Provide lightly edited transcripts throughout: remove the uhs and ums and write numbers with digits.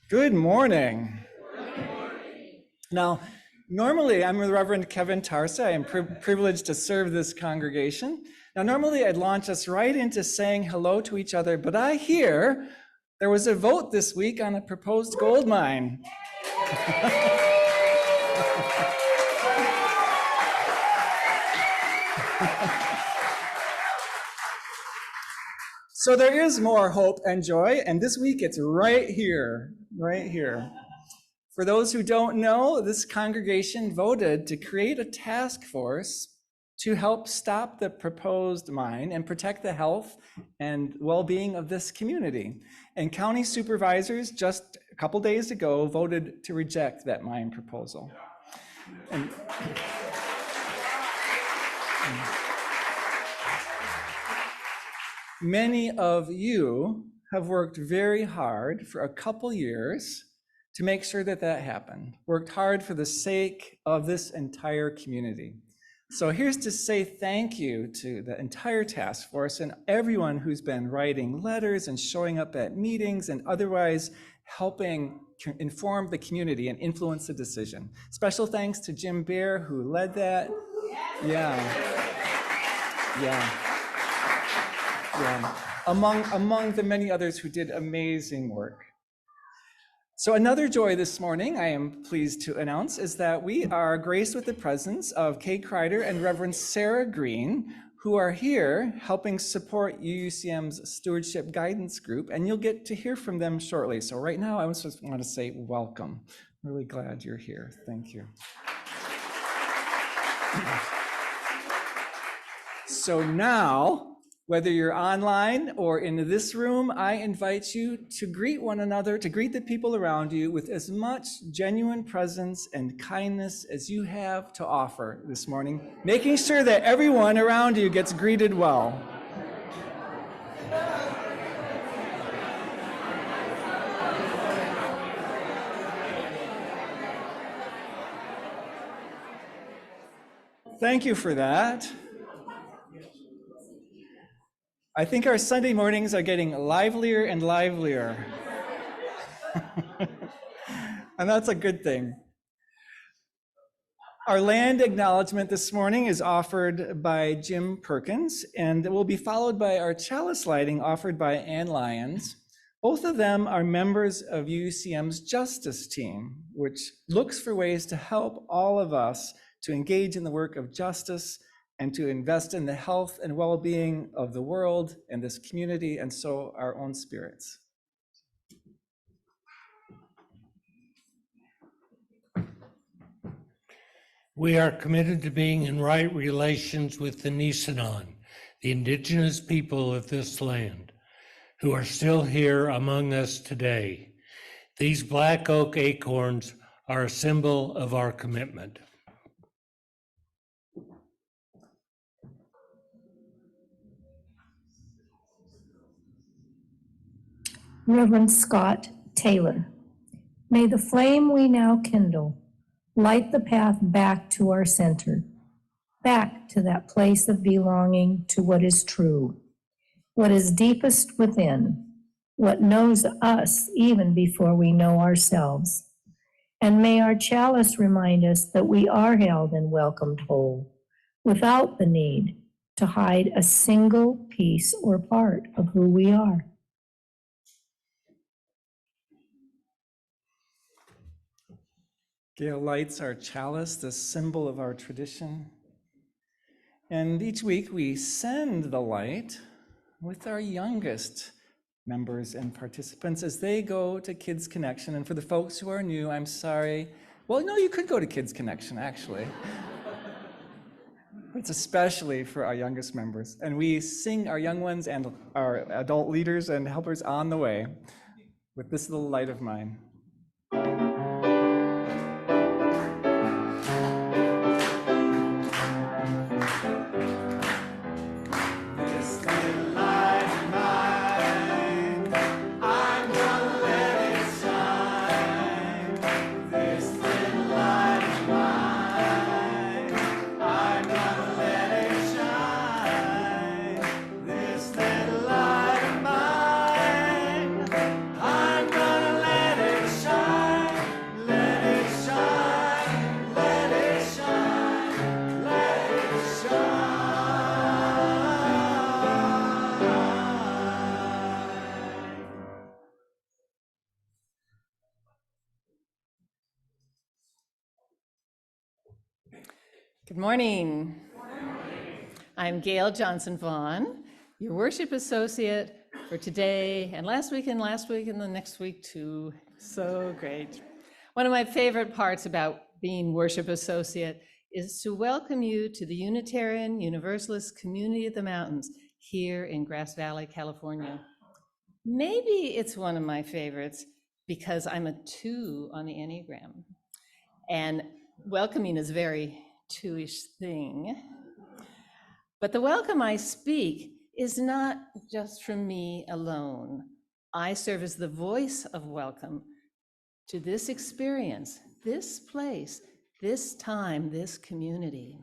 Good morning. Now, normally I'm the Reverend Kevin Tarsa. I am privileged to serve this congregation. Now, normally I'd launch us right into saying hello to each other, but I hear there was a vote this week on a proposed gold mine. So there is more hope and joy, and this week it's right here, right here. For those who don't know, this congregation voted to create a task force to help stop the proposed mine and protect the health and well-being of this community. And county supervisors just a couple days ago voted to reject that mine proposal. And many of you have worked very hard for a couple years to make sure that that happened, worked hard for the sake of this entire community. So here's to say thank you to the entire task force and everyone who's been writing letters and showing up at meetings and otherwise helping inform the community and influence the decision. Special thanks to Jim Bear, who led that. Yeah. Among the many others who did amazing work. So another joy this morning, I am pleased to announce, is that we are graced with the presence of Kay Kreider and Reverend Sarah Green, who are here helping support UUCM's Stewardship Guidance Group, and you'll get to hear from them shortly. So right now, I just want to say welcome. I'm really glad you're here. Thank you. So now, whether you're online or in this room, I invite you to greet one another, to greet the people around you with as much genuine presence and kindness as you have to offer this morning, making sure that everyone around you gets greeted well. Thank you for that. I think our Sunday mornings are getting livelier and livelier. And that's a good thing. Our land acknowledgement this morning is offered by Jim Perkins, and it will be followed by our chalice lighting offered by Ann Lyons. Both of them are members of UUCM's Justice Team, which looks for ways to help all of us to engage in the work of justice and to invest in the health and well-being of the world and this community, and so our own spirits. We are committed to being in right relations with the Nisenan, the indigenous people of this land, who are still here among us today. These black oak acorns are a symbol of our commitment. Reverend Scott Taylor, may the flame we now kindle light the path back to our center, back to that place of belonging to what is true, what is deepest within, what knows us even before we know ourselves. And may our chalice remind us that we are held and welcomed whole, without the need to hide a single piece or part of who we are. Gail lights our chalice, the symbol of our tradition. And each week we send the light with our youngest members and participants as they go to Kids Connection. And for the folks who are new, I'm sorry. Well, no, you could go to Kids Connection, actually. It's especially for our youngest members. And we sing our young ones and our adult leaders and helpers on the way with this little light of mine. Good morning. I'm Gail Johnson Vaughan, your worship associate for today and last week and the next week too. So great. One of my favorite parts about being worship associate is to welcome you to the Unitarian Universalist Community of the Mountains here in Grass Valley, California. Maybe it's one of my favorites because I'm a 2 on the Enneagram, and welcoming is a very 2-ish thing. But the welcome I speak is not just from me alone. I serve as the voice of welcome to this experience, this place, this time, this community.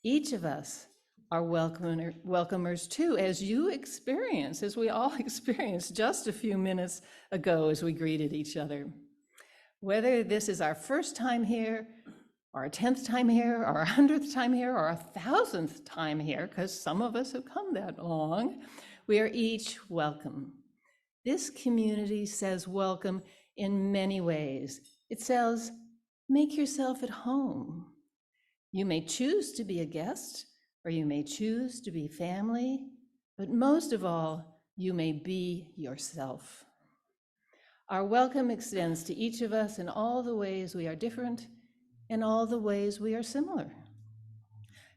Each of us are welcomers too, as you experience, as we all experienced just a few minutes ago as we greeted each other. Whether this is our first time here, or our 10th time here, or our 100th time here, or our 1,000th time here, because some of us have come that long, we are each welcome. This community says welcome in many ways. It says, make yourself at home. You may choose to be a guest, or you may choose to be family, but most of all, you may be yourself. Our welcome extends to each of us in all the ways we are different and all the ways we are similar.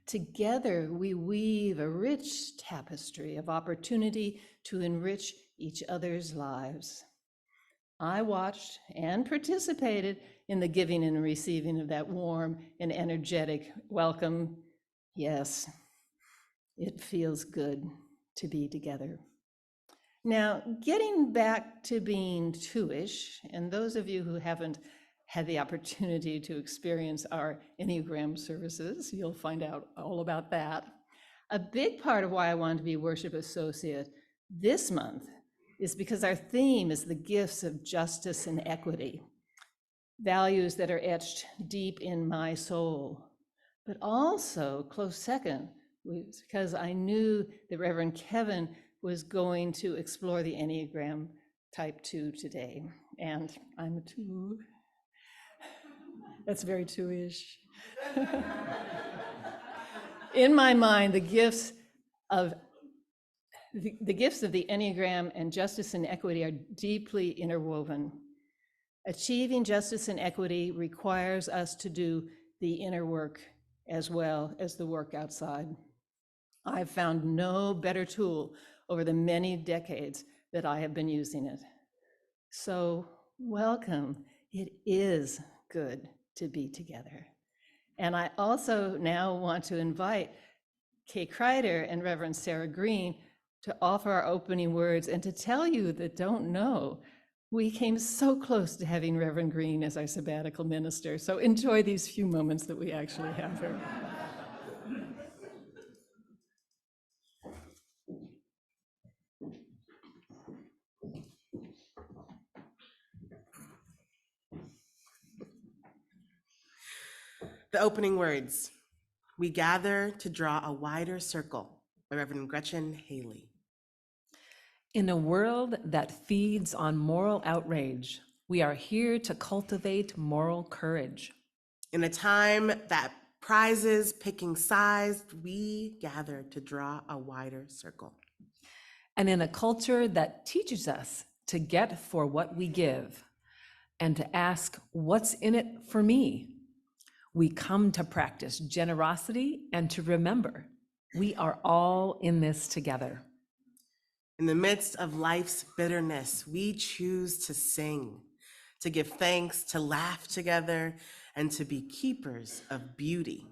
Together, we weave a rich tapestry of opportunity to enrich each other's lives. I watched and participated in the giving and receiving of that warm and energetic welcome. Yes, it feels good to be together. Now, getting back to being 2-ish, and those of you who haven't had the opportunity to experience our Enneagram services, you'll find out all about that. A big part of why I wanted to be worship associate this month is because our theme is the gifts of justice and equity, values that are etched deep in my soul. But also, close second, was because I knew that Reverend Kevin was going to explore the Enneagram type 2 today, and I'm a 2. That's very 2-ish. In my mind, the gifts of the Enneagram and justice and equity are deeply interwoven. Achieving justice and equity requires us to do the inner work as well as the work outside. I've found no better tool over the many decades that I have been using it. So welcome. It is good to be together. And I also now want to invite Kay Kreider and Reverend Sarah Green to offer our opening words and to tell you that don't know, we came so close to having Reverend Green as our sabbatical minister. So enjoy these few moments that we actually have here. The opening words, "We gather to draw a wider circle," by Reverend Gretchen Haley. In a world that feeds on moral outrage, we are here to cultivate moral courage. In a time that prizes picking sides, we gather to draw a wider circle. And in a culture that teaches us to get for what we give and to ask, what's in it for me? We come to practice generosity and to remember we are all in this together. In the midst of life's bitterness, we choose to sing, to give thanks, to laugh together, and to be keepers of beauty.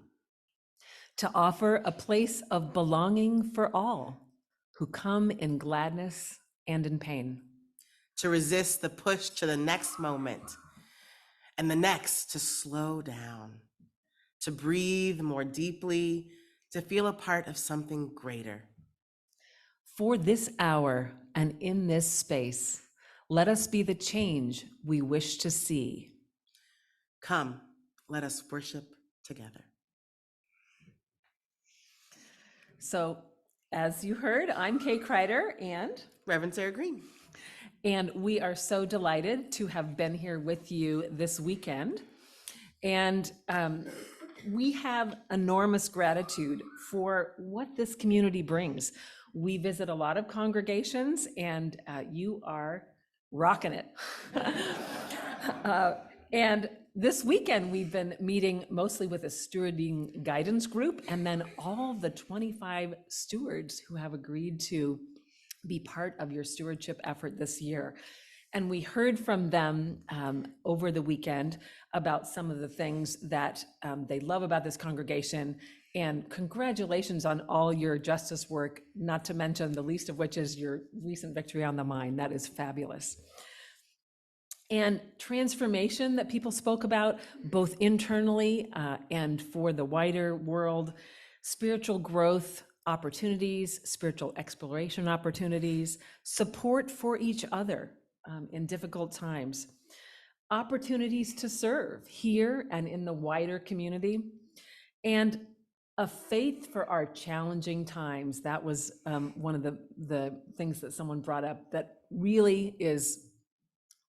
To offer a place of belonging for all who come in gladness and in pain. To resist the push to the next moment and the next, to slow down, to breathe more deeply, to feel a part of something greater. For this hour and in this space, let us be the change we wish to see. Come, let us worship together. So, as you heard, I'm Kay Kreider and Reverend Sarah Green. And we are so delighted to have been here with you this weekend. And we have enormous gratitude for what this community brings. We visit a lot of congregations, and you are rocking it. And this weekend, we've been meeting mostly with a stewarding guidance group, and then all the 25 stewards who have agreed to be part of your stewardship effort this year. And we heard from them over the weekend about some of the things that they love about this congregation. And congratulations on all your justice work, not to mention the least of which is your recent victory on the mine. That is fabulous. And transformation that people spoke about, both internally and for the wider world, spiritual growth opportunities, spiritual exploration opportunities, support for each other in difficult times, opportunities to serve here and in the wider community, and a faith for our challenging times. That was one of the things that someone brought up that really is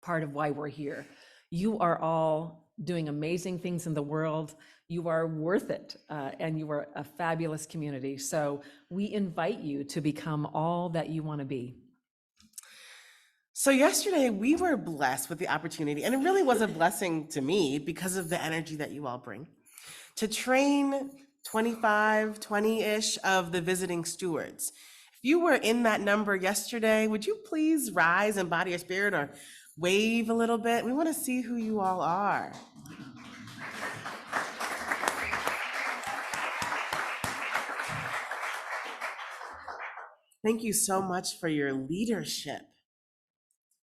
part of why we're here. You are all doing amazing things in the world. You are worth it, and you are a fabulous community. So we invite you to become all that you want to be. So yesterday we were blessed with the opportunity, and it really was a blessing to me because of the energy that you all bring, to train 25, 20-ish of the visiting stewards. If you were in that number yesterday, would you please rise and body your spirit or wave a little bit? We want to see who you all are. Thank you so much for your leadership.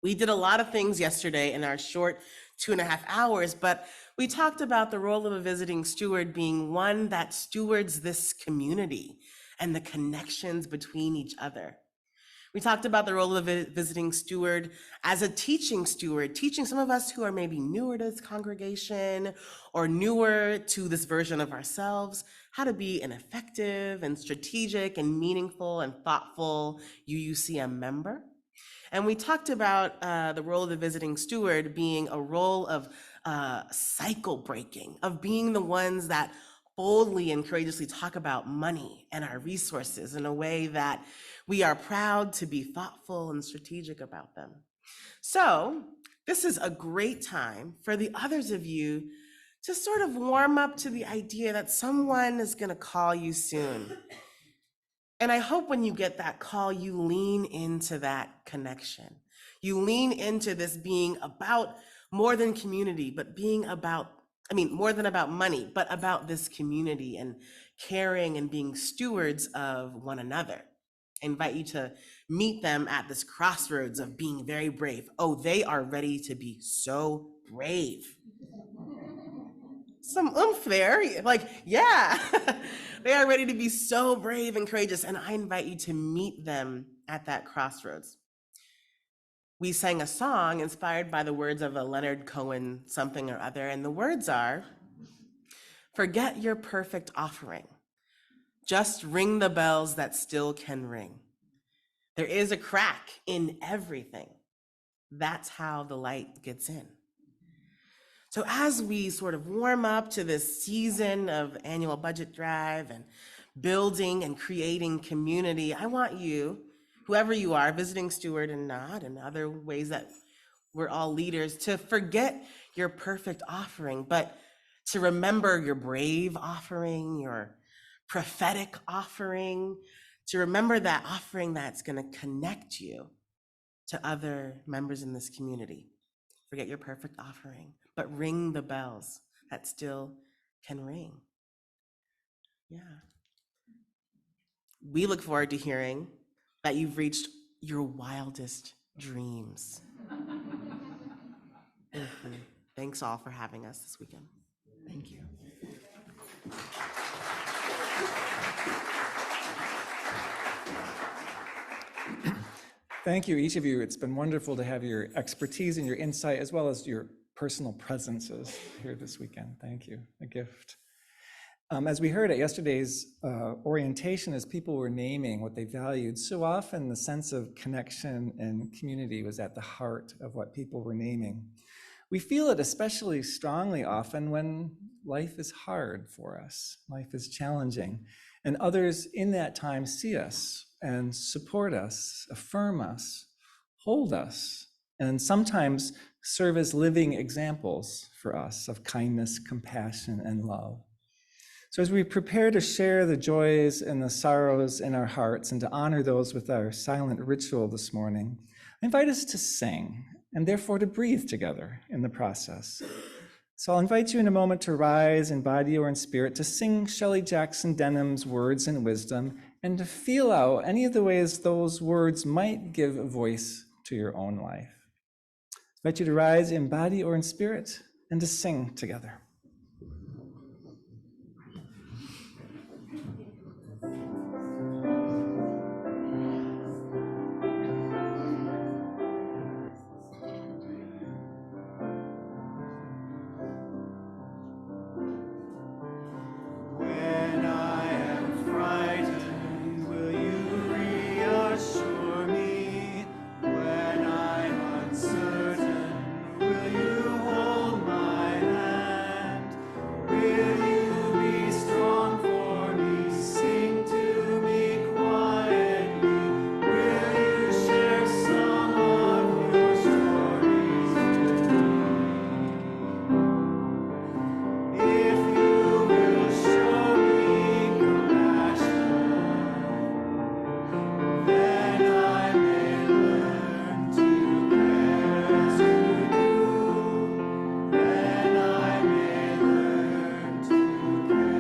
We did a lot of things yesterday in our short 2.5 hours, but we talked about the role of a visiting steward being one that stewards this community and the connections between each other. We talked about the role of a visiting steward as a teaching steward, teaching some of us who are maybe newer to this congregation or newer to this version of ourselves, how to be an effective and strategic and meaningful and thoughtful UUCM member. And we talked about the role of the visiting steward being a role of cycle breaking, of being the ones that boldly and courageously talk about money and our resources in a way that we are proud to be thoughtful and strategic about them. So this is a great time for the others of you to sort of warm up to the idea that someone is going to call you soon. And I hope when you get that call, you lean into that connection. You lean into this being about more than community, but being about, more than about money, but about this community and caring and being stewards of one another. I invite you to meet them at this crossroads of being very brave. Oh, they are ready to be so brave. Some oomph there, yeah. They are ready to be so brave and courageous, and I invite you to meet them at that crossroads. We sang a song inspired by the words of a Leonard Cohen something or other, and the words are, "Forget your perfect offering. Just ring the bells that still can ring. There is a crack in everything. That's how the light gets in." So as we sort of warm up to this season of annual budget drive and building and creating community, I want you, whoever you are, visiting steward and not, and other ways that we're all leaders, to forget your perfect offering, but to remember your brave offering, your prophetic offering, to remember that offering that's going to connect you to other members in this community. Forget your perfect offering, but ring the bells that still can ring. Yeah. We look forward to hearing that you've reached your wildest dreams. Thanks all for having us this weekend. Thank you. Thank you, each of you. It's been wonderful to have your expertise and your insight, as well as your personal presences here this weekend. Thank you, a gift. As we heard at yesterday's orientation, as people were naming what they valued, so often the sense of connection and community was at the heart of what people were naming. We feel it especially strongly often when life is hard for us, life is challenging, and others in that time see us and support us, affirm us, hold us, and sometimes serve as living examples for us of kindness, compassion, and love. So as we prepare to share the joys and the sorrows in our hearts and to honor those with our silent ritual this morning, I invite us to sing and therefore to breathe together in the process. So I'll invite you in a moment to rise in body or in spirit to sing Shelley Jackson Denham's Words and Wisdom and to feel out any of the ways those words might give a voice to your own life. I invite you to rise in body or in spirit and to sing together. When I am frightened, will you reassure me? When I'm uncertain, will you hold my hand? Will you be strong for me? Sing to me quietly. Will you share some of your stories with me? If you will show me compassion, then I may learn to care as you do. Then I may learn to care.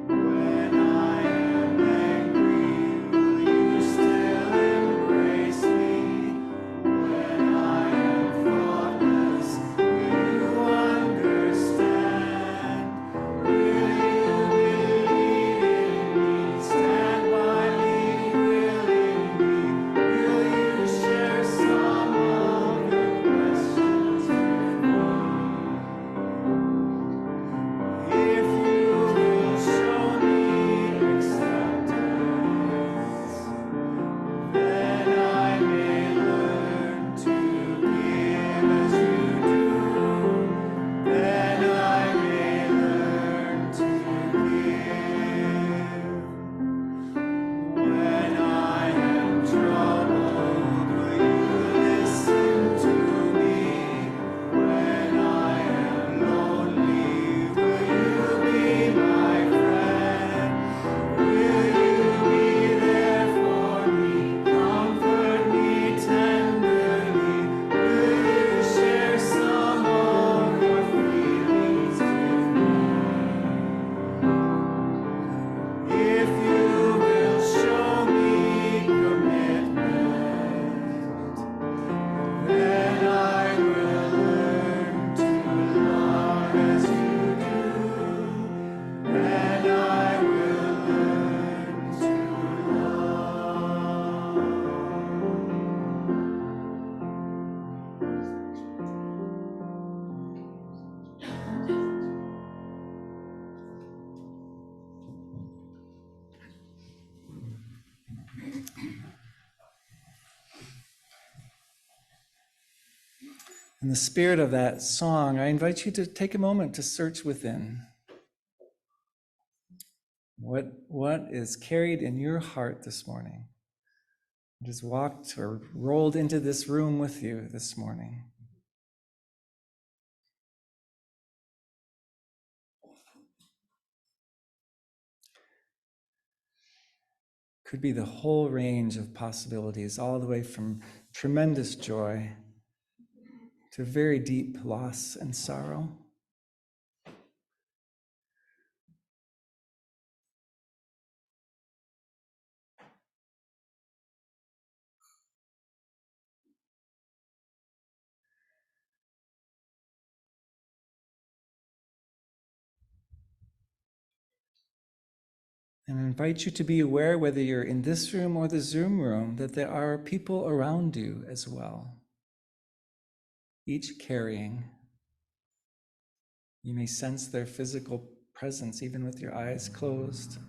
When I am angry, will you still embrace me? When I am thoughtless, will you understand? Will you believe in me? Stand by me willingly. Will you share some of your questions with me? If you will show me acceptance, then I may learn to give as you do. Then I may learn to give. When I am troubled, will you listen to me? When I am lonely, will you be my friend? Will you be there for me? Comfort me tenderly. Will you share some of your feelings with me? If you will show me commitment, then I will learn to love as you do. Then I will learn to love. In the spirit of that song, I invite you to take a moment to search within. What is carried in your heart this morning? What has walked or rolled into this room with you this morning? Could be the whole range of possibilities, all the way from tremendous joy to very deep loss and sorrow. And I invite you to be aware, whether you're in this room or the Zoom room, that there are people around you as well, each carrying. You may sense their physical presence even with your eyes closed.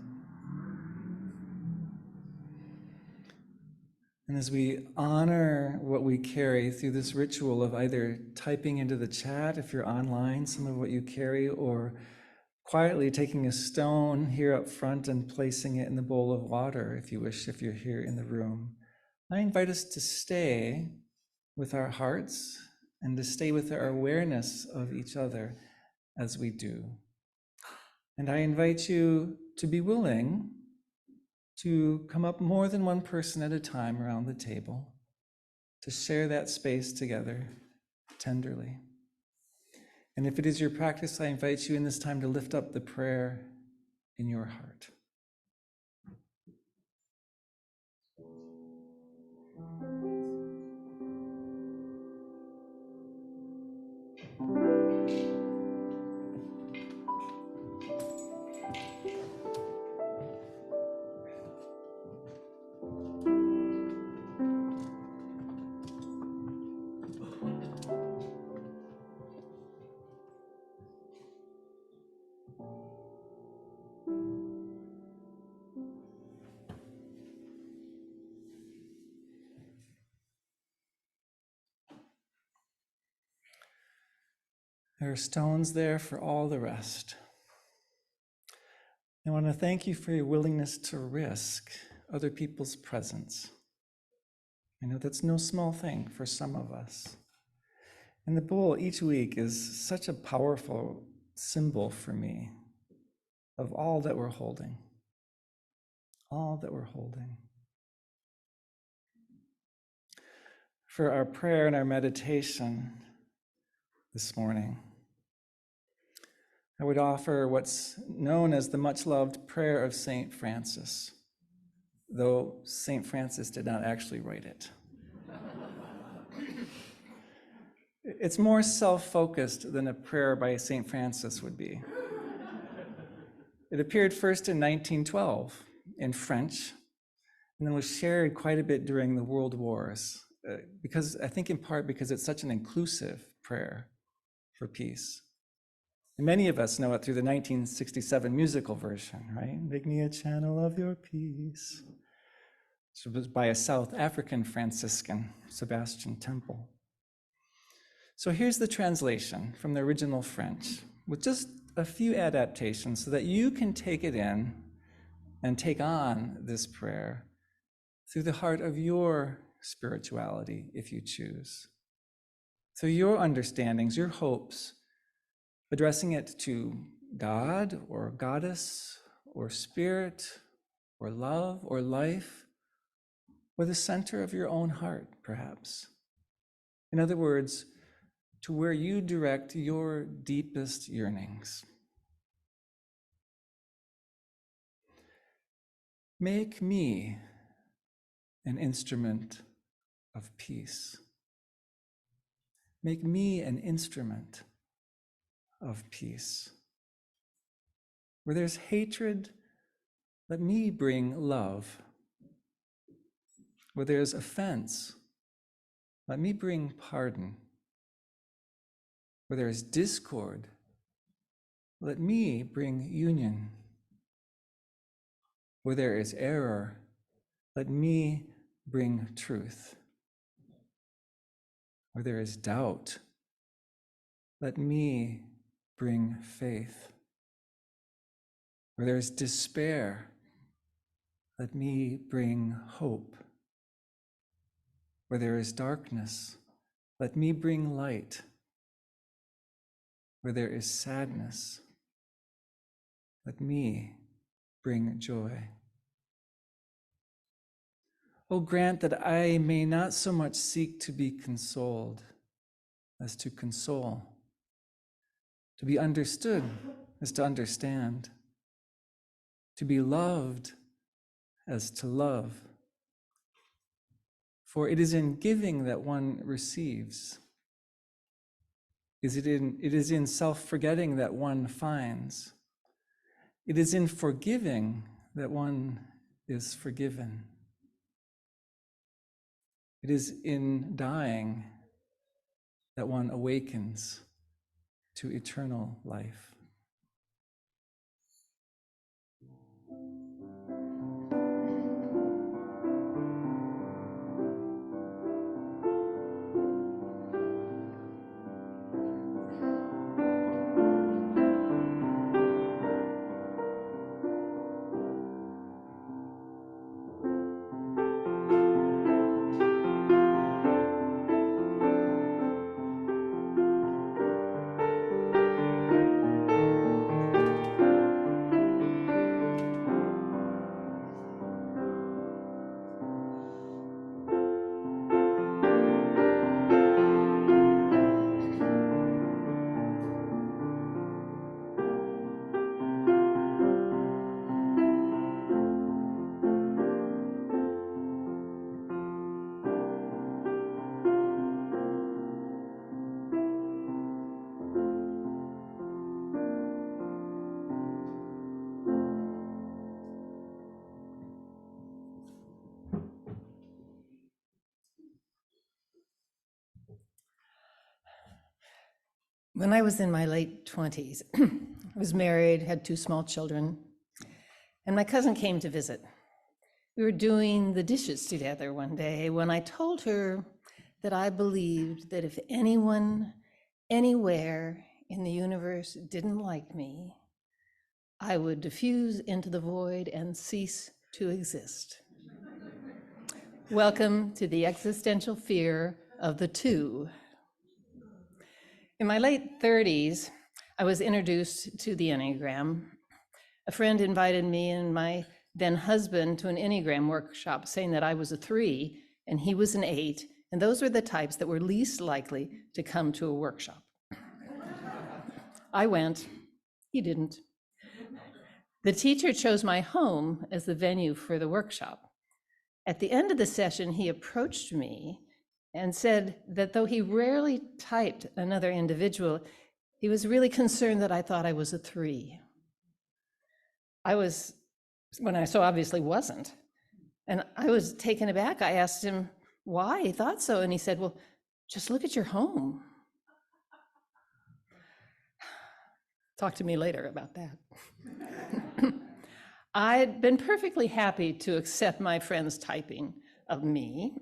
And as we honor what we carry through this ritual of either typing into the chat, if you're online, some of what you carry, or quietly taking a stone here up front and placing it in the bowl of water, if you wish, if you're here in the room, I invite us to stay with our hearts and to stay with our awareness of each other as we do. And I invite you to be willing to come up more than one person at a time around the table, to share that space together tenderly. And if it is your practice, I invite you in this time to lift up the prayer in your heart. There are stones there for all the rest. I want to thank you for your willingness to risk other people's presence. I know that's no small thing for some of us. And the bowl each week is such a powerful symbol for me of all that we're holding. All that we're holding. For our prayer and our meditation this morning, I would offer what's known as the much-loved prayer of St. Francis, though St. Francis did not actually write it. It's more self-focused than a prayer by St. Francis would be. It appeared first in 1912 in French, and then was shared quite a bit during the World Wars, because I think in part because it's such an inclusive prayer for peace. And many of us know it through the 1967 musical version, right? Make me a channel of your peace. It was by a South African Franciscan, Sebastian Temple. So here's the translation from the original French, with just a few adaptations so that you can take it in and take on this prayer through the heart of your spirituality, if you choose. Through your understandings, your hopes, addressing it to God or Goddess or Spirit or love or life, or the center of your own heart, perhaps. In other words, to where you direct your deepest yearnings. Make me an instrument of peace. Make me an instrument of peace. Where there's hatred, let me bring love. Where there's offense, let me bring pardon. Where there is discord, let me bring union. Where there is error, let me bring truth. Where there is doubt, let me bring faith. Where there is despair, let me bring hope. Where there is darkness, let me bring light. Where there is sadness, let me bring joy. Oh, grant that I may not so much seek to be consoled as to console, to be understood as to understand, to be loved as to love. For it is in giving that one receives. It is in self-forgetting that one finds. It is in forgiving that one is forgiven. It is in dying that one awakens to eternal life. When I was in my late 20s, I was married, had 2 small children, and my cousin came to visit. We were doing the dishes together one day when I told her that I believed that if anyone, anywhere in the universe didn't like me, I would diffuse into the void and cease to exist. Welcome to the existential fear of the two. In my late 30s, I was introduced to the Enneagram. A friend invited me and my then husband to an Enneagram workshop, saying that I was a 3 and he was an 8, and those were the types that were least likely to come to a workshop. I went, he didn't. The teacher chose my home as the venue for the workshop. At the end of the session, he approached me and said that though he rarely typed another individual, he was really concerned that I thought I was a 3. I was, when I so obviously wasn't. And I was taken aback. I asked him why he thought so. And he said, well, just look at your home. Talk to me later about that. I'd been perfectly happy to accept my friend's typing of me,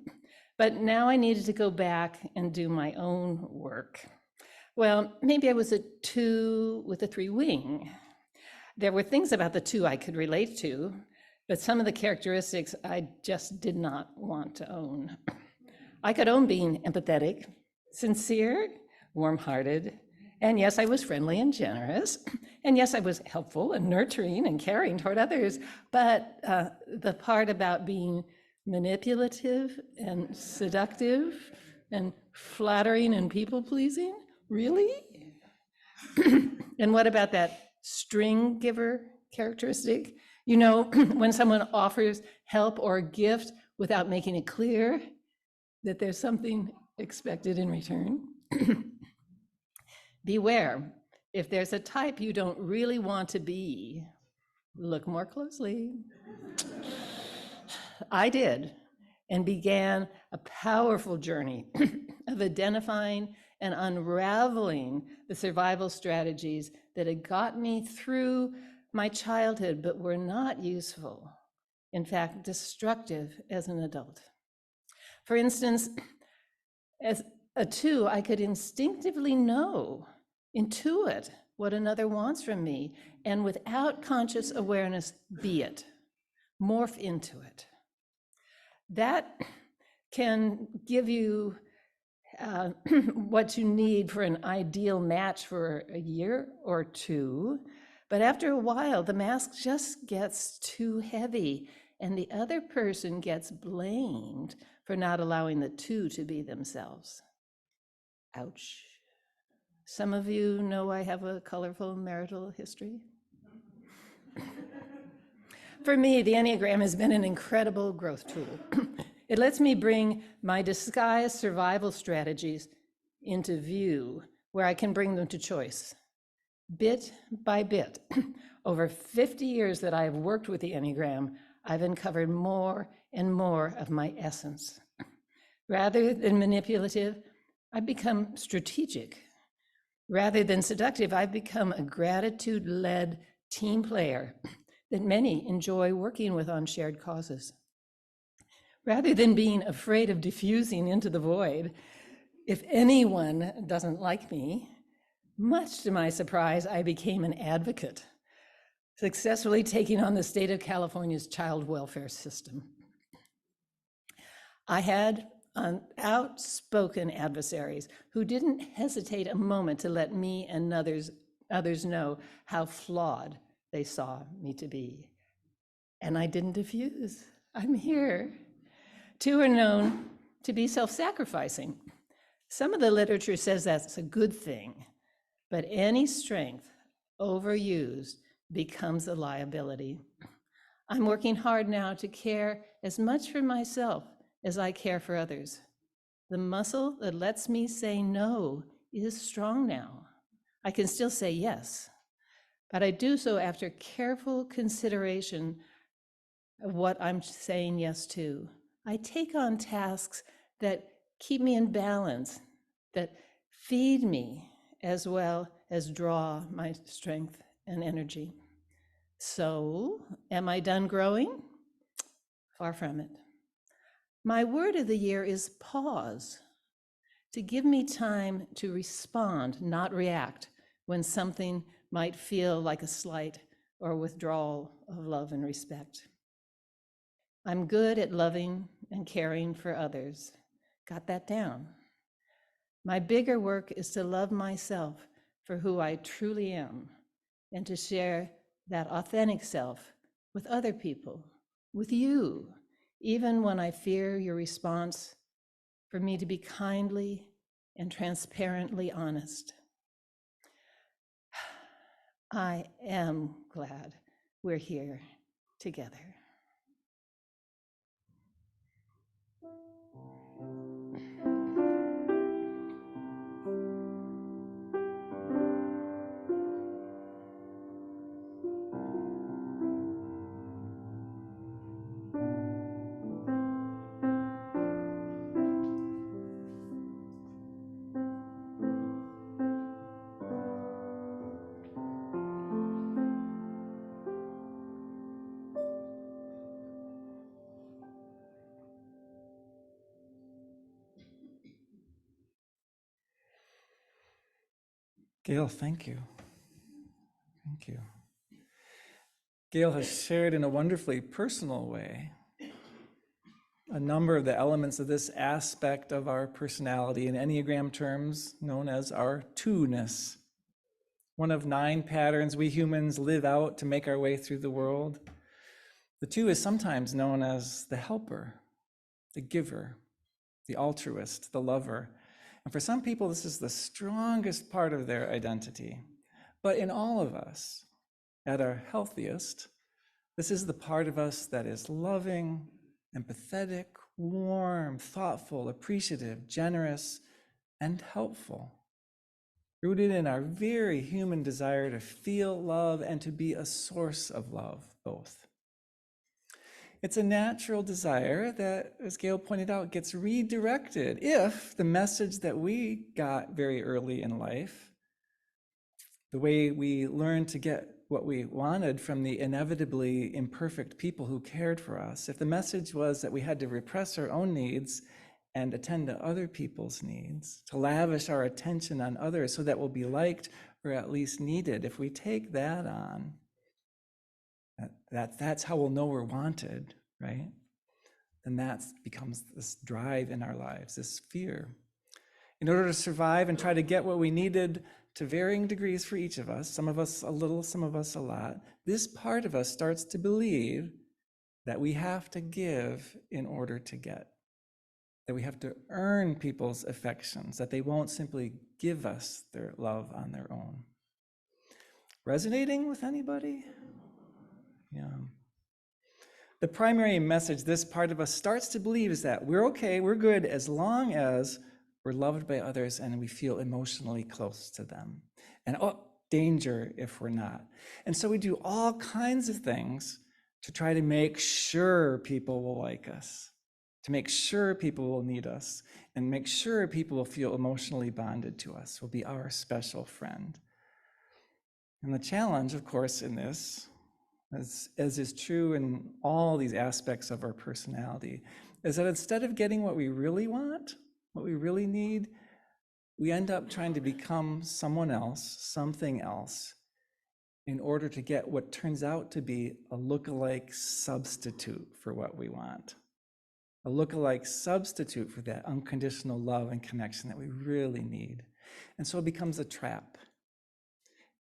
but now I needed to go back and do my own work. Well, maybe I was a 2 with a 3 wing. There were things about the 2 I could relate to, but some of the characteristics I just did not want to own. I could own being empathetic, sincere, warm-hearted, and yes, I was friendly and generous, and yes, I was helpful and nurturing and caring toward others, but the part about being manipulative and seductive and flattering and people-pleasing, really? And what about that string giver characteristic? You know, when someone offers help or a gift without making it clear that there's something expected in return. Beware, if there's a type you don't really want to be, look more closely. I did, and began a powerful journey of identifying and unraveling the survival strategies that had got me through my childhood, but were not useful, in fact, destructive as an adult. For instance, as a 2, I could instinctively intuit what another wants from me, and without conscious awareness, be it, morph into it. That can give you what you need for an ideal match for a year or 2, but after a while, the mask just gets too heavy, and the other person gets blamed for not allowing the 2 to be themselves. Ouch. Some of you know I have a colorful marital history. For me, the Enneagram has been an incredible growth tool. It lets me bring my disguised survival strategies into view, where I can bring them to choice. Bit by bit, over 50 years that I have worked with the Enneagram, I've uncovered more and more of my essence. Rather than manipulative, I've become strategic. Rather than seductive, I've become a gratitude-led team player that many enjoy working with on shared causes. Rather than being afraid of diffusing into the void, if anyone doesn't like me, much to my surprise, I became an advocate, successfully taking on the state of California's child welfare system. I had outspoken adversaries who didn't hesitate a moment to let me and others know how flawed they saw me to be. And I didn't diffuse. I'm here. 2 are known to be self-sacrificing. Some of the literature says that's a good thing, but any strength overused becomes a liability. I'm working hard now to care as much for myself as I care for others. The muscle that lets me say no is strong now. I can still say yes, but I do so after careful consideration of what I'm saying yes to. I take on tasks that keep me in balance, that feed me as well as draw my strength and energy. So, am I done growing? Far from it. My word of the year is pause, to give me time to respond, not react, when something might feel like a slight or withdrawal of love and respect. I'm good at loving and caring for others. Got that down. My bigger work is to love myself for who I truly am and to share that authentic self with other people, with you, even when I fear your response, for me to be kindly and transparently honest. I am glad we're here together. Gail, thank you. Thank you. Gail has shared in a wonderfully personal way a number of the elements of this aspect of our personality, in Enneagram terms known as our two-ness. One of 9 patterns we humans live out to make our way through the world. The 2 is sometimes known as the helper, the giver, the altruist, the lover. And for some people, this is the strongest part of their identity. But in all of us, at our healthiest, this is the part of us that is loving, empathetic, warm, thoughtful, appreciative, generous, and helpful, rooted in our very human desire to feel love and to be a source of love, both. It's a natural desire that, as Gail pointed out, gets redirected if the message that we got very early in life, the way we learned to get what we wanted from the inevitably imperfect people who cared for us, if the message was that we had to repress our own needs and attend to other people's needs, to lavish our attention on others so that we'll be liked or at least needed, if we take that on, that's how we'll know we're wanted, right? Then that becomes this drive in our lives, this fear. In order to survive and try to get what we needed to varying degrees for each of us, some of us a little, some of us a lot, this part of us starts to believe that we have to give in order to get, that we have to earn people's affections, that they won't simply give us their love on their own. Resonating with anybody? Yeah. The primary message this part of us starts to believe is that we're okay, we're good, as long as we're loved by others and we feel emotionally close to them. And danger if we're not. And so we do all kinds of things to try to make sure people will like us, to make sure people will need us, and make sure people will feel emotionally bonded to us, will be our special friend. And the challenge, of course, in this, as is true in all these aspects of our personality, is that instead of getting what we really want, what we really need, we end up trying to become someone else, something else, in order to get what turns out to be a lookalike substitute for what we want. A lookalike substitute for that unconditional love and connection that we really need. And so it becomes a trap.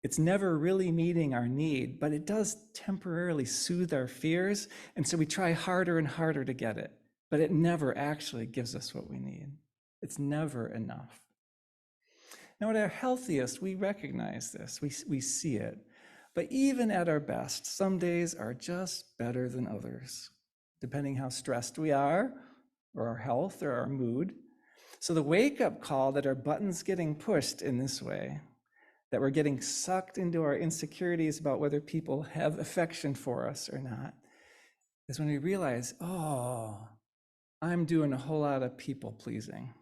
It's never really meeting our need, but it does temporarily soothe our fears. And so we try harder and harder to get it, but it never actually gives us what we need. It's never enough. Now, at our healthiest, we recognize this, we see it. But even at our best, some days are just better than others, depending how stressed we are, or our health, or our mood. So the wake-up call that our button's getting pushed in this way, that we're getting sucked into our insecurities about whether people have affection for us or not, is when we realize, oh, I'm doing a whole lot of people pleasing.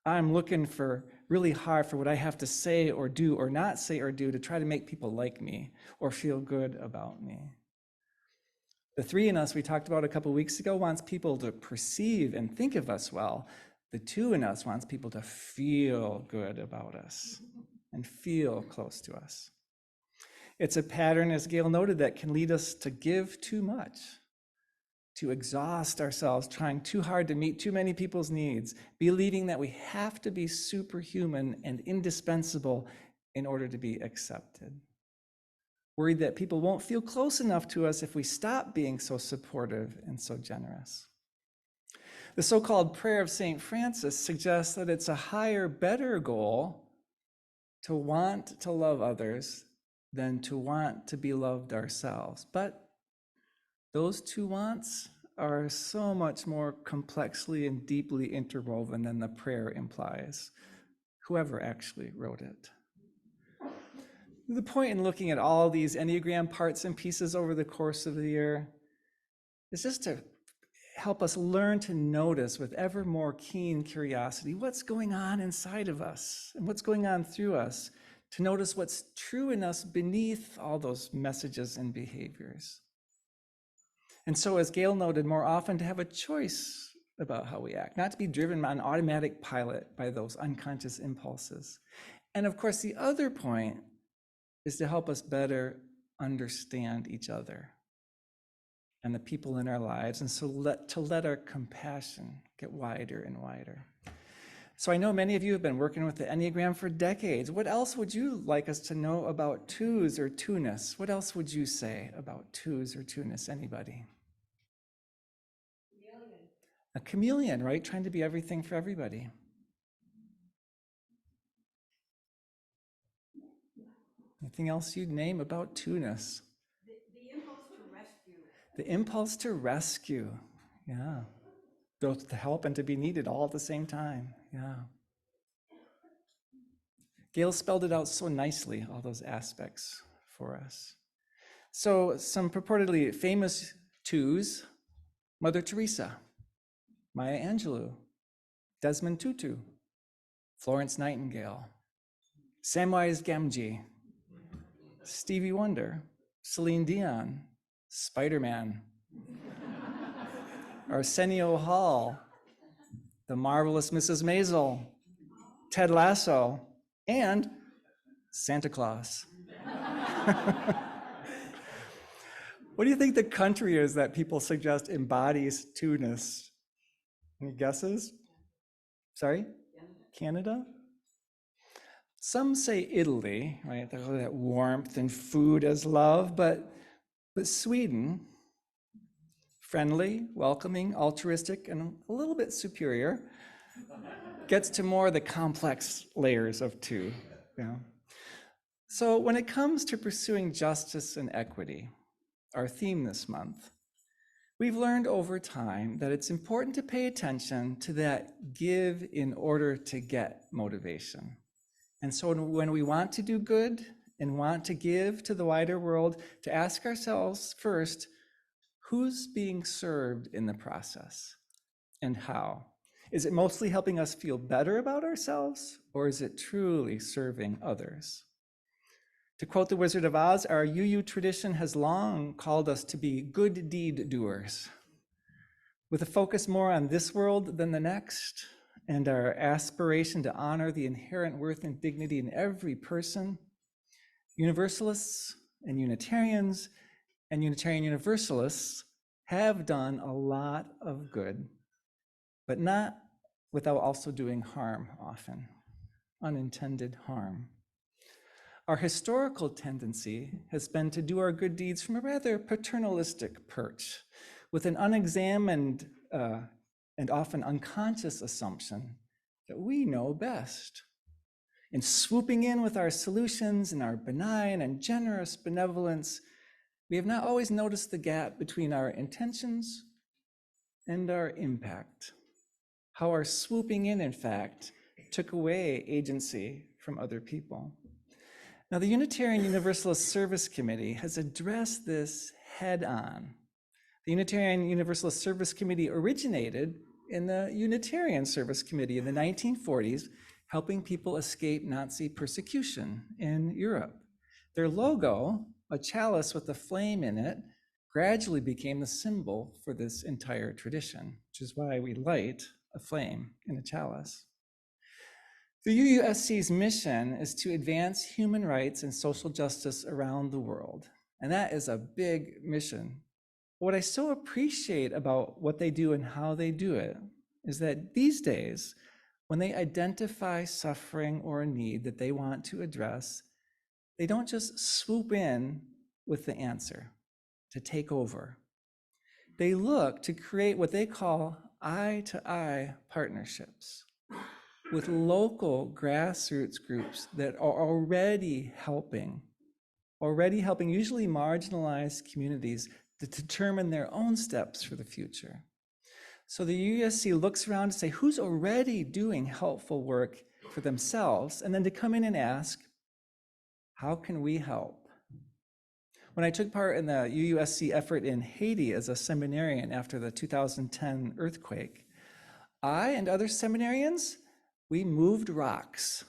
I'm looking for really hard for what I have to say or do or not say or do to try to make people like me or feel good about me. The three in us we talked about a couple weeks ago wants people to perceive and think of us well. The two in us wants people to feel good about us and feel close to us. It's a pattern, as Gail noted, that can lead us to give too much, to exhaust ourselves trying too hard to meet too many people's needs, believing that we have to be superhuman and indispensable in order to be accepted. Worried that people won't feel close enough to us if we stop being so supportive and so generous. The so-called prayer of St. Francis suggests that it's a higher, better goal to want to love others than to want to be loved ourselves. But those two wants are so much more complexly and deeply interwoven than the prayer implies, whoever actually wrote it. The point in looking at all these Enneagram parts and pieces over the course of the year is just to help us learn to notice with ever more keen curiosity what's going on inside of us and what's going on through us, to notice what's true in us beneath all those messages and behaviors. And so, as Gail noted, more often to have a choice about how we act, not to be driven on automatic pilot by those unconscious impulses. And of course, the other point is to help us better understand each other and the people in our lives, and so let our compassion get wider and wider. So I know many of you have been working with the Enneagram for decades. What else would you like us to know about twos or two-ness? What else would you say about twos or two-ness? Anybody? Chameleon. A chameleon, right? Trying to be everything for everybody. Anything else you'd name about two-ness? The impulse to rescue. The impulse to rescue, yeah. Both to help and to be needed all at the same time, yeah. Gail spelled it out so nicely, all those aspects for us. So some purportedly famous twos: Mother Teresa, Maya Angelou, Desmond Tutu, Florence Nightingale, Samwise Gamgee, Stevie Wonder, Celine Dion, Spider-Man, Arsenio Hall, the marvelous Mrs. Maisel, Ted Lasso, and Santa Claus. What do you think the country is that people suggest embodies two-ness? Any guesses? Sorry? Canada? Some say Italy, right? That warmth and food as love, but Sweden, friendly, welcoming, altruistic, and a little bit superior, gets to more of the complex layers of two. Yeah. So when it comes to pursuing justice and equity, our theme this month, we've learned over time that it's important to pay attention to that give in order to get motivation. And so when we want to do good and want to give to the wider world, to ask ourselves first, who's being served in the process and how? Is it mostly helping us feel better about ourselves, or is it truly serving others? To quote the Wizard of Oz, our UU tradition has long called us to be good deed doers, with a focus more on this world than the next, and our aspiration to honor the inherent worth and dignity in every person. Universalists and Unitarian Universalists have done a lot of good, but not without also doing harm often, unintended harm. Our historical tendency has been to do our good deeds from a rather paternalistic perch, with an unexamined and often unconscious assumption that we know best. In swooping in with our solutions and our benign and generous benevolence, we have not always noticed the gap between our intentions and our impact. How our swooping in fact, took away agency from other people. Now, the Unitarian Universalist Service Committee has addressed this head on. The Unitarian Universalist Service Committee originated in the Unitarian Service Committee in the 1940s, helping people escape Nazi persecution in Europe. Their logo, a chalice with a flame in it, gradually became the symbol for this entire tradition, which is why we light a flame in a chalice. The UUSC's mission is to advance human rights and social justice around the world, and that is a big mission. What I so appreciate about what they do and how they do it is that these days, when they identify suffering or a need that they want to address, they don't just swoop in with the answer to take over. They look to create what they call eye-to-eye partnerships with local grassroots groups that are already helping usually marginalized communities to determine their own steps for the future. So the UUSC looks around to say, who's already doing helpful work for themselves, and then to come in and ask, how can we help? When I took part in the UUSC effort in Haiti as a seminarian after the 2010 earthquake, I and other seminarians, we moved rocks.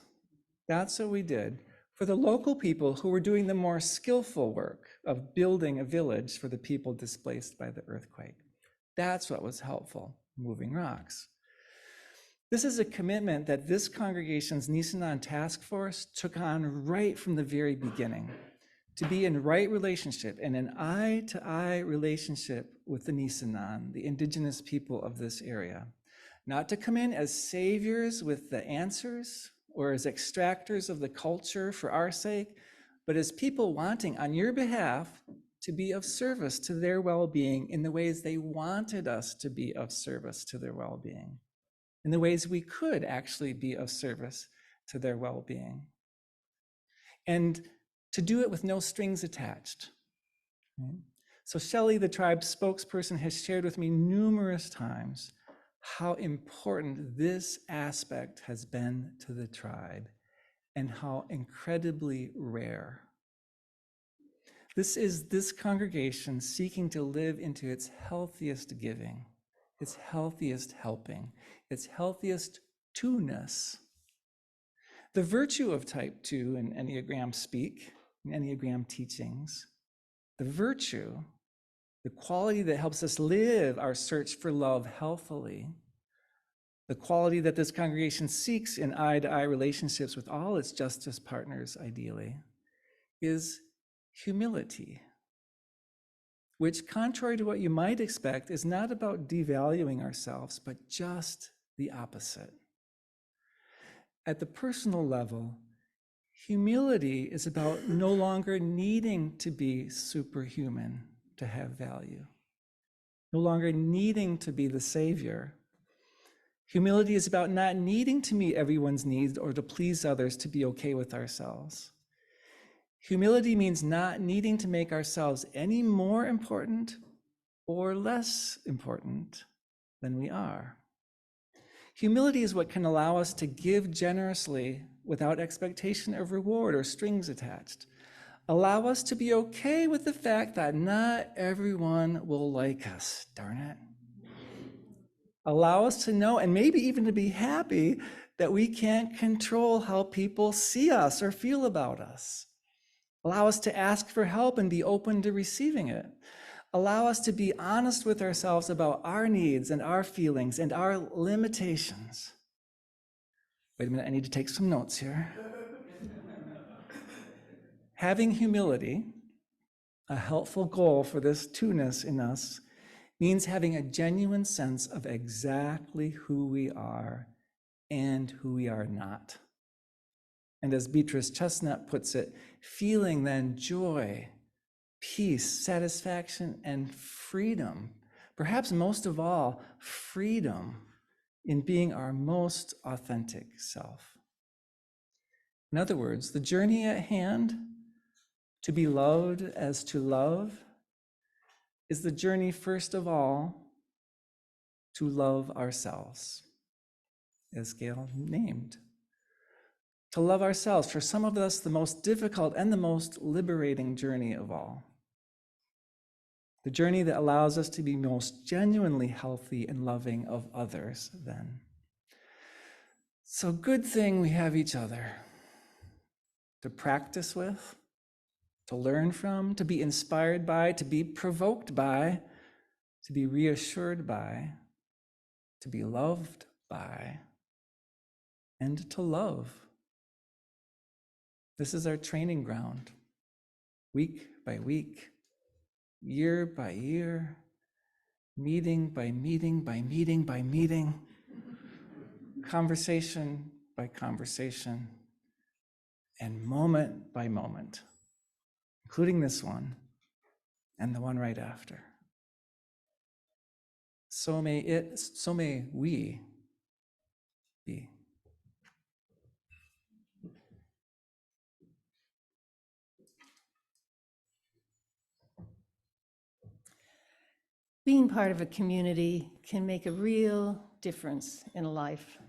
That's what we did for the local people who were doing the more skillful work of building a village for the people displaced by the earthquake. That's what was helpful, moving rocks. This is a commitment that this congregation's Nisanan Task Force took on right from the very beginning, to be in right relationship and an eye-to-eye relationship with the Nisanan, the indigenous people of this area. Not to come in as saviors with the answers or as extractors of the culture for our sake, but as people wanting on your behalf to be of service to their well-being in the ways they wanted us to be of service to their well-being, in the ways we could actually be of service to their well-being. And to do it with no strings attached. Right? So Shelley, the tribe's spokesperson, has shared with me numerous times how important this aspect has been to the tribe and how incredibly rare. This is this congregation seeking to live into its healthiest giving, its healthiest helping, its healthiest two-ness. The virtue of type 2 in Enneagram speak, in Enneagram teachings, the virtue, the quality that helps us live our search for love healthily, the quality that this congregation seeks in eye-to-eye relationships with all its justice partners, ideally, is humility, which, contrary to what you might expect, is not about devaluing ourselves, but just the opposite. At the personal level, humility is about no longer needing to be superhuman to have value, no longer needing to be the savior. Humility is about not needing to meet everyone's needs or to please others to be okay with ourselves. Humility means not needing to make ourselves any more important or less important than we are. Humility is what can allow us to give generously without expectation of reward or strings attached. Allow us to be okay with the fact that not everyone will like us, darn it. Allow us to know, and maybe even to be happy, that we can't control how people see us or feel about us. Allow us to ask for help and be open to receiving it. Allow us to be honest with ourselves about our needs and our feelings and our limitations. Wait a minute, I need to take some notes here. Having humility, a helpful goal for this two-ness in us, means having a genuine sense of exactly who we are and who we are not. And as Beatrice Chestnut puts it, feeling then joy, peace, satisfaction, and freedom. Perhaps most of all, freedom in being our most authentic self. In other words, the journey at hand, to be loved as to love, is the journey, first of all, to love ourselves, as Gail named. To love ourselves, for some of us, the most difficult and the most liberating journey of all. the journey that allows us to be most genuinely healthy and loving of others then. So good thing we have each other to practice with, to learn from, to be inspired by, to be provoked by, to be reassured by, to be loved by, and to love. This is our training ground, week by week, year by year, meeting by meeting by meeting by meeting, conversation by conversation, and moment by moment, including this one and the one right after. So may we be. Being part of a community can make a real difference in a life.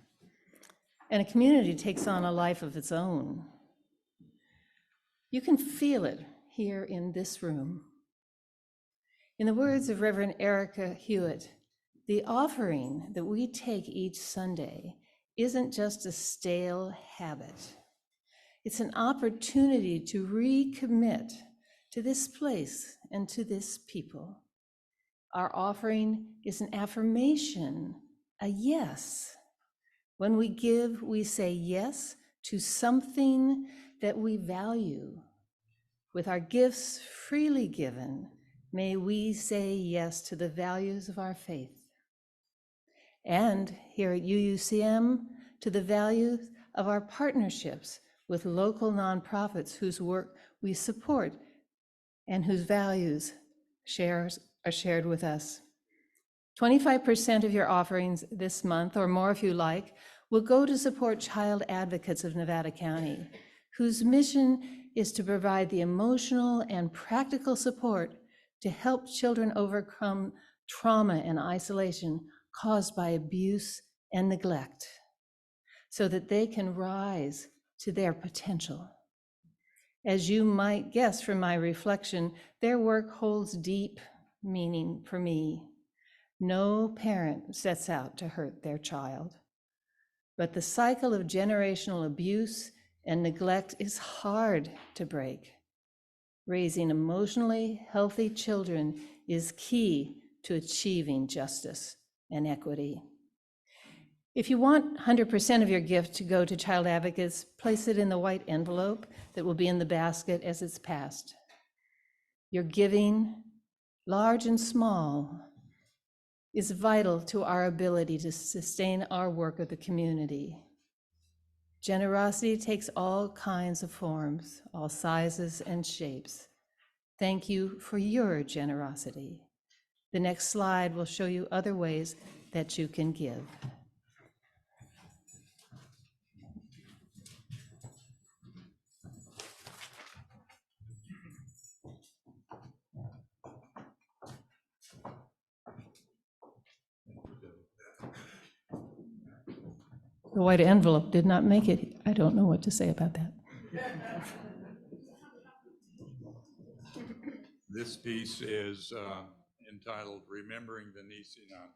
And a community takes on a life of its own. You can feel it here in this room. In the words of Reverend Erica Hewitt, the offering that we take each Sunday isn't just a stale habit. It's an opportunity to recommit to this place and to this people. Our offering is an affirmation, a yes. When we give, we say yes to something that we value. With our gifts freely given, may we say yes to the values of our faith. And here at UUCM, to the values of our partnerships with local nonprofits whose work we support and whose values are shared with us. 25% of your offerings this month, or more if you like, will go to support Child Advocates of Nevada County, whose mission is to provide the emotional and practical support to help children overcome trauma and isolation caused by abuse and neglect, so that they can rise to their potential. As you might guess from my reflection, their work holds deep meaning for me. No parent sets out to hurt their child, but the cycle of generational abuse and neglect is hard to break. Raising emotionally healthy children is key to achieving justice and equity. If you want 100% of your gift to go to Child Advocates, place it in the white envelope that will be in the basket as it's passed. Your giving, large and small, is vital to our ability to sustain our work of the community. Generosity takes all kinds of forms, all sizes and shapes. Thank you for your generosity. The next slide will show you other ways that you can give. The white envelope did not make it. I don't know what to say about that. This piece is entitled Remembering the Nissinan.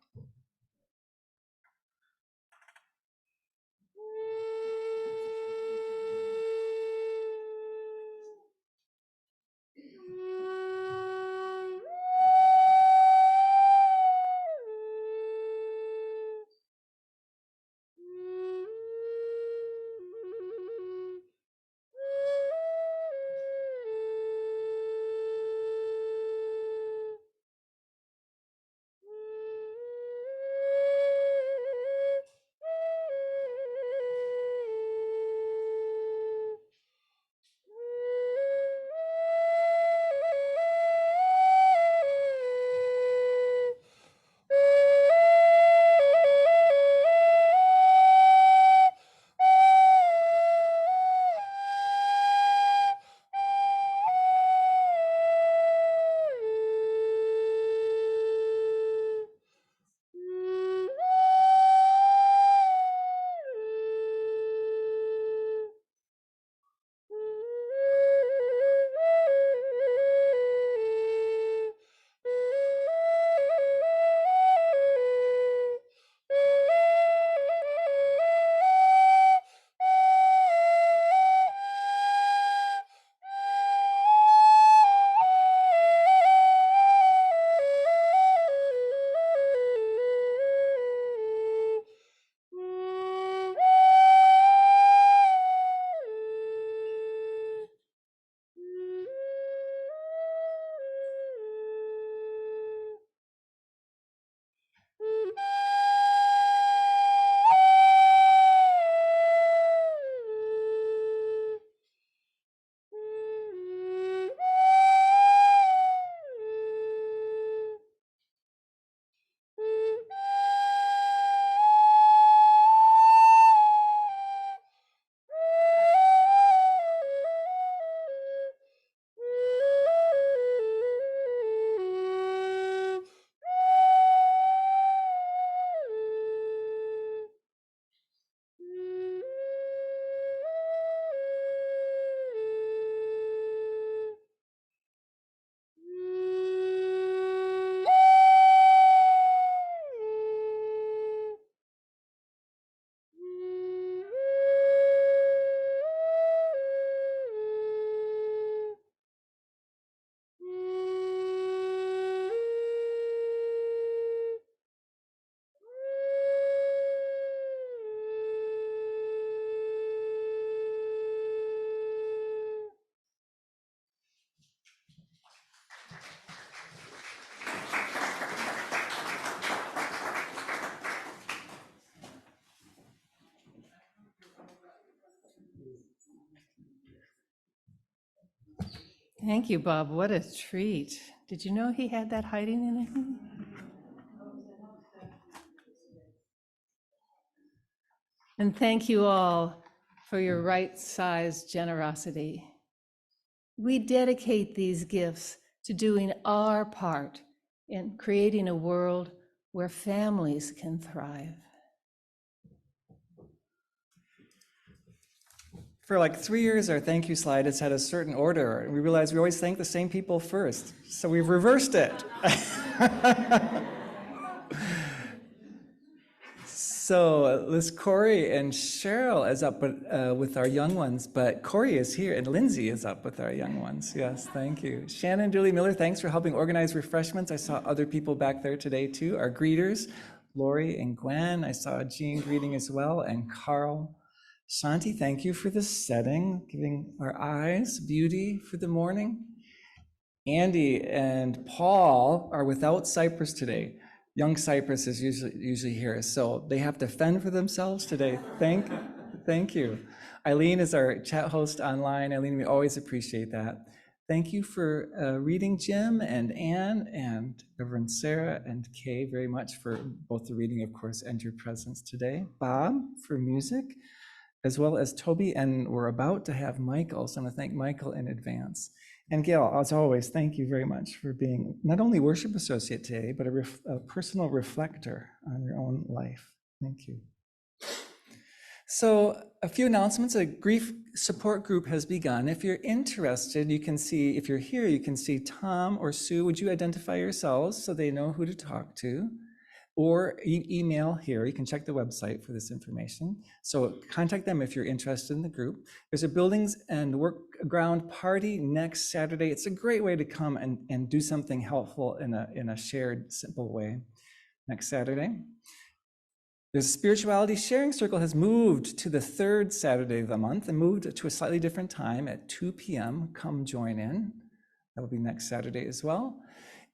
Thank you, Bob. What a treat. Did you know he had that hiding in him? And thank you all for your right-sized generosity. We dedicate these gifts to doing our part in creating a world where families can thrive. For like 3 years, our thank you slide has had a certain order, and we realized we always thank the same people first, so we've reversed it. So Liz, Corey and Cheryl is up with our young ones, but Corey is here and Lindsay is up with our young ones. Yes, thank you. Shannon, Julie Miller, thanks for helping organize refreshments. I saw other people back there today too. Our greeters, Lori and Gwen. I saw Jean greeting as well, and Carl. Shanti, thank you for the setting, giving our eyes beauty for the morning. Andy and Paul are without Cypress today. Young Cypress is usually here, so they have to fend for themselves today. Thank you. Eileen is our chat host online. Eileen, we always appreciate that. Thank you for reading, Jim and Anne and Reverend Sarah and Kay very much for both the reading, of course, and your presence today. Bob for music, as well as Toby, and we're about to have Michael, so I'm gonna thank Michael in advance. And Gail, as always, thank you very much for being not only worship associate today, but a personal reflector on your own life. Thank you. So a few announcements. A grief support group has begun. If you're interested, you can see, if you're here, you can see Tom or Sue. Would you identify yourselves so they know who to talk to? Or email here. You can check the website for this information. So contact them if you're interested in the group. There's a buildings and work ground party next Saturday. It's a great way to come and do something helpful in a shared, simple way next Saturday. There's a spirituality sharing circle has moved to the third Saturday of the month and moved to a slightly different time at 2 p.m. Come join in. That will be next Saturday as well.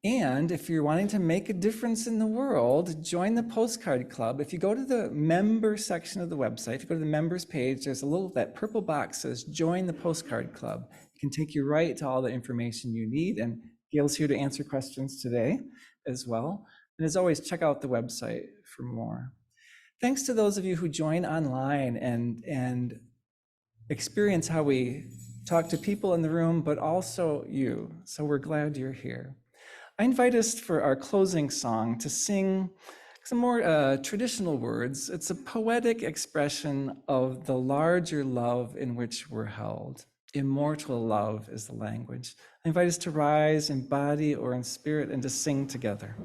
And if you're wanting to make a difference in the world, join the postcard club. If you go to the member section of the website, if you go to the members page, there's that purple box says join the postcard club. It can take you right to all the information you need. And Gail's here to answer questions today as well. And as always, check out the website for more. Thanks to those of you who join online and experience how we talk to people in the room, but also you. So we're glad you're here. I invite us for our closing song to sing some more traditional words. It's a poetic expression of the larger love in which we're held. Immortal love is the language. I invite us to rise in body or in spirit and to sing together.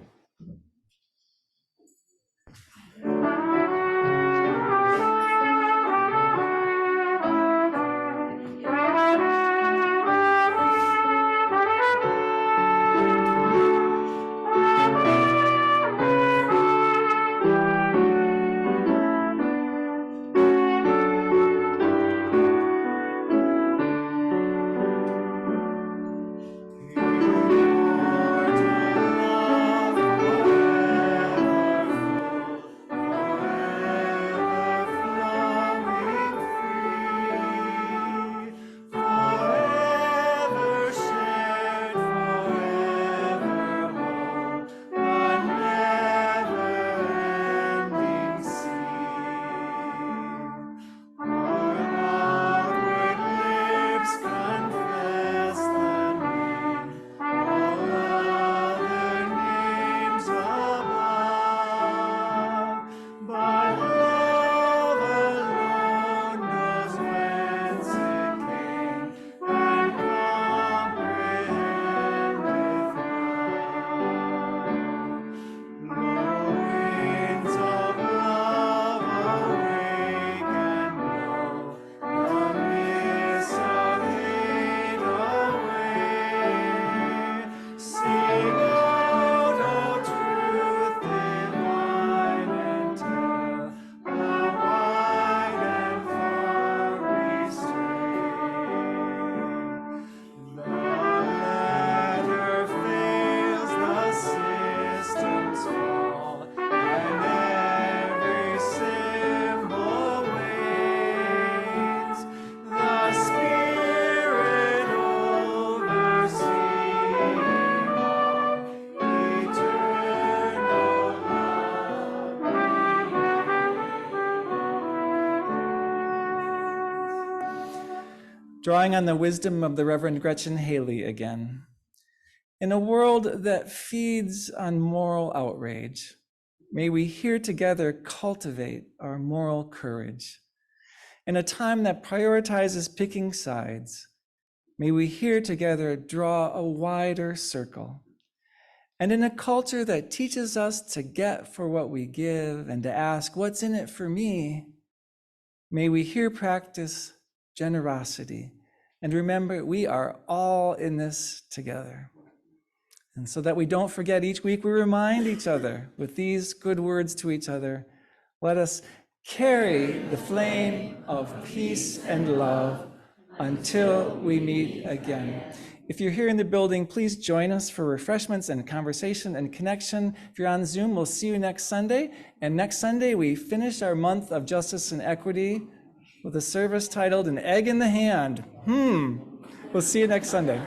drawing on the wisdom of the Reverend Gretchen Haley again. In a world that feeds on moral outrage, may we here together cultivate our moral courage. In a time that prioritizes picking sides, may we here together draw a wider circle. And in a culture that teaches us to get for what we give and to ask, what's in it for me? May we here practice generosity and remember we are all in this together. And so that we don't forget, each week we remind each other with these good words to each other. Let us carry the flame of peace and love until we meet again. If you're here in the building, please join us for refreshments and conversation and connection. If you're on Zoom, we'll see you next Sunday. And next Sunday, we finish our month of justice and equity with a service titled An Egg in the Hand. We'll see you next Sunday.